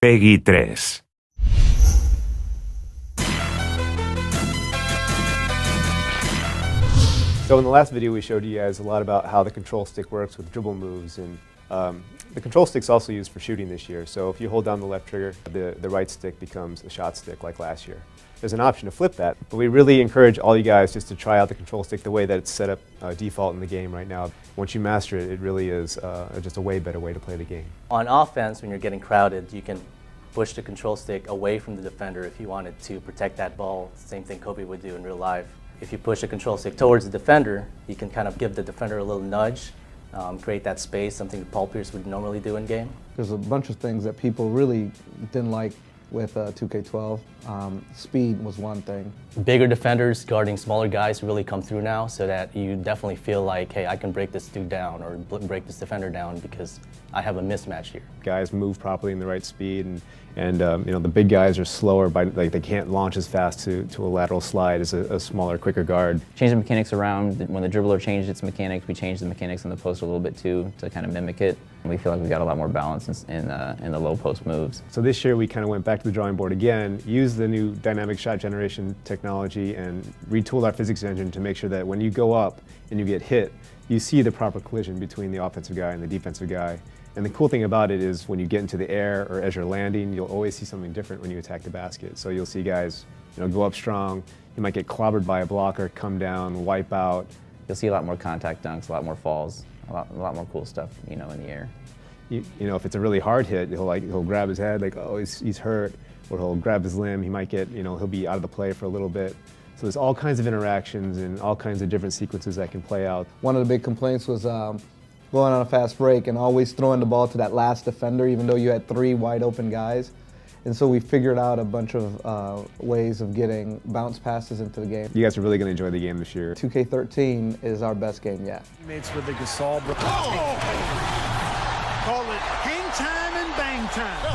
Peggy 3. So in the last video we showed you guys a lot about how the control stick works with dribble moves, and the control stick's also used for shooting this year. So if you hold down the left trigger, the right stick becomes a shot stick like last year. There's an option to flip that, but we really encourage all you guys just to try out the control stick the way that it's set up default in the game right now. Once you master it, it really is just a way better way to play the game. On offense, when you're getting crowded, you can push the control stick away from the defender if you wanted to protect that ball. Same thing Kobe would do in real life. If you push the control stick towards the defender, you can kind of give the defender a little nudge, create that space, something Paul Pierce would normally do in game. There's a bunch of things that people really didn't like with 2K12. Speed was one thing. Bigger defenders guarding smaller guys really come through now, so that you definitely feel like, hey, I can break this dude down or break this defender down because I have a mismatch here. Guys move properly in the right speed, and you know, the big guys are slower, like they can't launch as fast to a lateral slide as a smaller, quicker guard. Change the mechanics around. When the dribbler changed its mechanics, we changed the mechanics in the post a little bit too to kind of mimic it. We feel like we got a lot more balance in the low post moves. So this year we kind of went back to the drawing board again, used the new dynamic shot generation technology, and retooled our physics engine to make sure that when you go up and you get hit, you see the proper collision between the offensive guy and the defensive guy. And the cool thing about it is when you get into the air or as you're landing, you'll always see something different when you attack the basket. So you'll see guys, you know, go up strong. You might get clobbered by a blocker, come down, wipe out. You'll see a lot more contact dunks, a lot more falls, a lot more cool stuff, you know, in the air. You know, if it's a really hard hit, he'll grab his head like, oh, he's hurt, or he'll grab his limb. He might get, you know, he'll be out of the play for a little bit. So there's all kinds of interactions and all kinds of different sequences that can play out. One of the big complaints was going on a fast break and always throwing the ball to that last defender, even though you had 3 wide open guys. And so we figured out a bunch of ways of getting bounce passes into the game. You guys are really going to enjoy the game this year. 2K13 is our best game yet. Teammates with the Gasol. Call it hang time and bang time.